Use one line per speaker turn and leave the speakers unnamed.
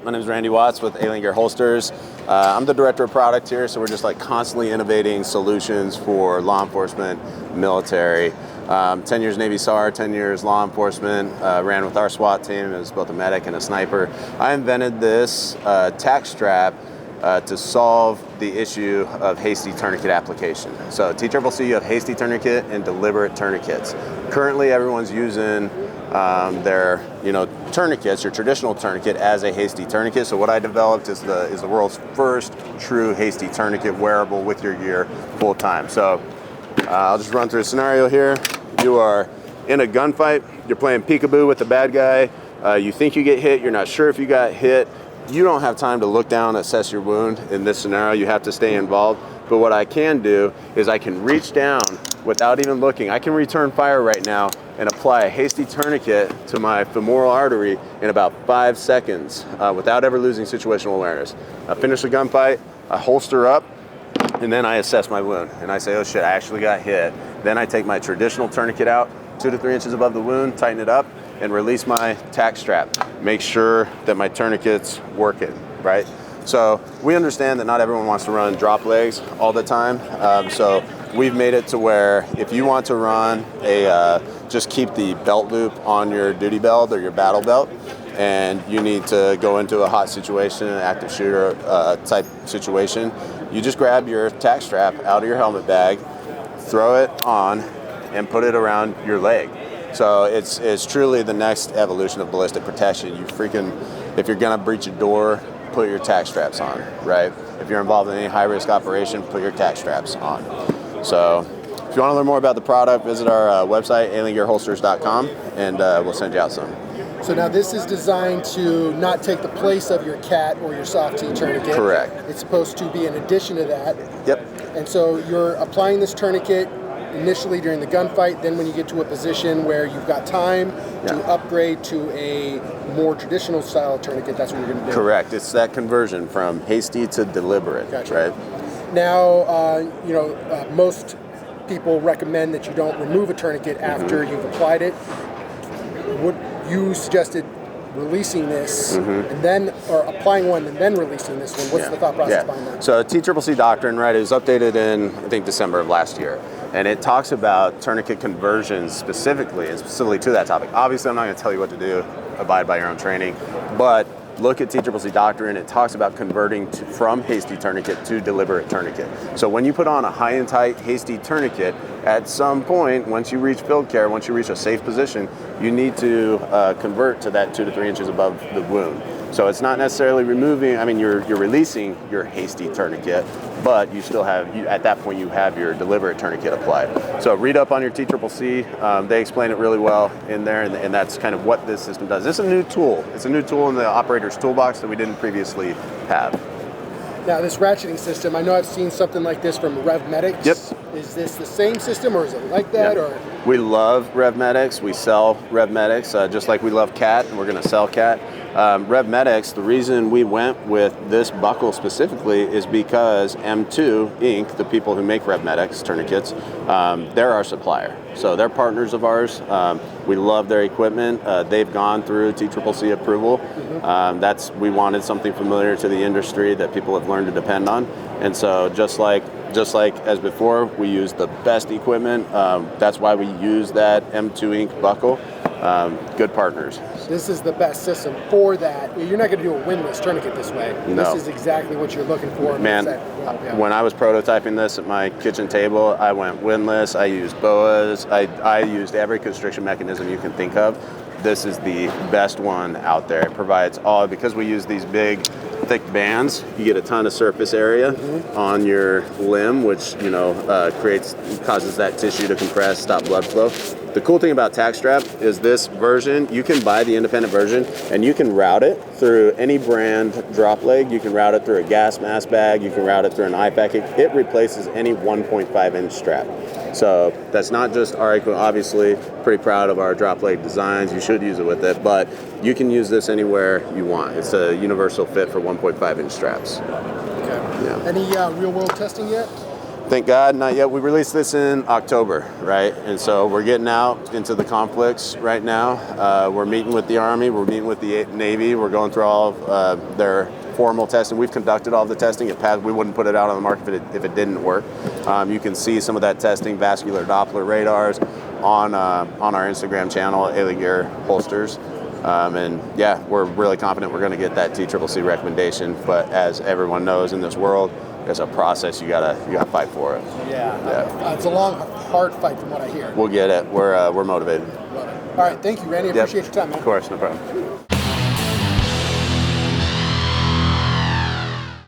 My name is Randy Watts with Alien Gear Holsters. I'm the director of product here, so we're just like constantly innovating solutions for law enforcement, military. 10 years Navy SAR, 10 years law enforcement, ran with our SWAT team as both a medic and a sniper. I invented this Taq-Strap to solve the issue of hasty tourniquet application. So Tccc, you have hasty tourniquet and deliberate tourniquets. Currently everyone's using their tourniquets, your traditional tourniquet, as a hasty tourniquet. So what I developed is the world's first true hasty tourniquet wearable with your gear full time. So I'll just run through a scenario here. You are in a gunfight, you're playing peekaboo with the bad guy, you think you get hit, you're not sure if you got hit. You don't have time to look down, assess your wound. In this scenario, you have to stay involved. But what I can do is I can reach down without even looking. I can return fire right now and apply a hasty tourniquet to my femoral artery in about 5 seconds without ever losing situational awareness. I finish the gunfight, I holster up, and then I assess my wound. And I say, oh shit, I actually got hit. Then I take my traditional tourniquet out, 2 to 3 inches above the wound, tighten it up, and release my Taq-Strap. Make sure that my tourniquet's working, right? So we understand that not everyone wants to run drop legs all the time. So we've made it to where if you want to run just keep the belt loop on your duty belt or your battle belt, and you need to go into a hot situation, an active shooter type situation, you just grab your Taq-Strap out of your helmet bag, throw it on, and put it around your leg. So it's truly the next evolution of ballistic protection. If you're gonna breach a door, put your Taq-Straps on, right? If you're involved in any high-risk operation, put your Taq-Straps on. So if you wanna learn more about the product, visit our website, aliengearholsters.com, and we'll send you out some.
So now this is designed to not take the place of your CAT or your soft T tourniquet.
Correct.
It's supposed to be an addition to that.
Yep.
And so you're applying this tourniquet initially during the gunfight, then when you get to a position where you've got time to upgrade to a more traditional style tourniquet, that's what you're going to do.
Correct. It's that conversion from hasty to deliberate,
gotcha.
Right?
Now, most people recommend that you don't remove a tourniquet after you've applied it. What you suggested releasing this and then, or applying one and then releasing this one. What's the thought process behind that?
So Tccc doctrine, right, it was updated in, I think, December of last year. And it talks about tourniquet conversions specifically to that topic. Obviously, I'm not going to tell you what to do, abide by your own training, but look at Tccc doctrine. It talks about converting from hasty tourniquet to deliberate tourniquet. So when you put on a high and tight hasty tourniquet, at some point, once you reach field care, once you reach a safe position, you need to convert to that 2 to 3 inches above the wound. So it's not necessarily removing, you're releasing your hasty tourniquet, but you still have, at that point, you have your deliberate tourniquet applied. So read up on your Tccc. They explain it really well in there, and that's kind of what this system does. It's a new tool. It's a new tool in the operator's toolbox that we didn't previously have.
Now, this ratcheting system, I know I've seen something like this from RevMedics.
Yep.
Is this the same system, or is it like that? Or
we love RevMedics. We sell RevMedics, just like we love CAT, and we're going to sell CAT. RevMedics, the reason we went with this buckle specifically is because M2 Inc., the people who make RevMedics tourniquets, they're our supplier. So they're partners of ours. We love their equipment. They've gone through Tccc approval. We wanted something familiar to the industry that people have learned to depend on. And so just like as before, we use the best equipment. That's why we use that M2 Inc. buckle. Good partners.
This is the best system for that. You're not going to do a windlass tourniquet this way.
No.
This is exactly what you're looking for.
Man, when I was prototyping this at my kitchen table, I went windlass, I used boas, I used every constriction mechanism you can think of. This is the best one out there. It provides because we use these big, thick bands, you get a ton of surface area on your limb, which causes that tissue to compress, stop blood flow. The cool thing about Taq-Strap is this version, you can buy the independent version and you can route it through any brand drop leg. You can route it through a gas mask bag. You can route it through an IPAC. It replaces any 1.5 inch strap. So that's not just our equipment. Obviously, pretty proud of our drop leg designs. You should use it with it, but you can use this anywhere you want. It's a universal fit for 1.5 inch straps.
Okay. Yeah. Any real world testing yet?
Thank God, not yet. We released this in October, right? And so we're getting out into the conflicts right now. We're meeting with the Army, we're meeting with the Navy, we're going through all of their formal testing. We've conducted all the testing. We wouldn't put it out on the market if it didn't work. You can see some of that testing, vascular Doppler radars, on our Instagram channel, Alien Gear Holsters. And yeah, we're really confident we're going to get that TCCC recommendation. But as everyone knows in this world, there's a process you gotta fight for it.
Yeah. It's a long, hard fight from what I hear.
We'll get it. We're motivated.
Love it. All right, thank you, Randy. I appreciate your time, man.
Of course, no problem.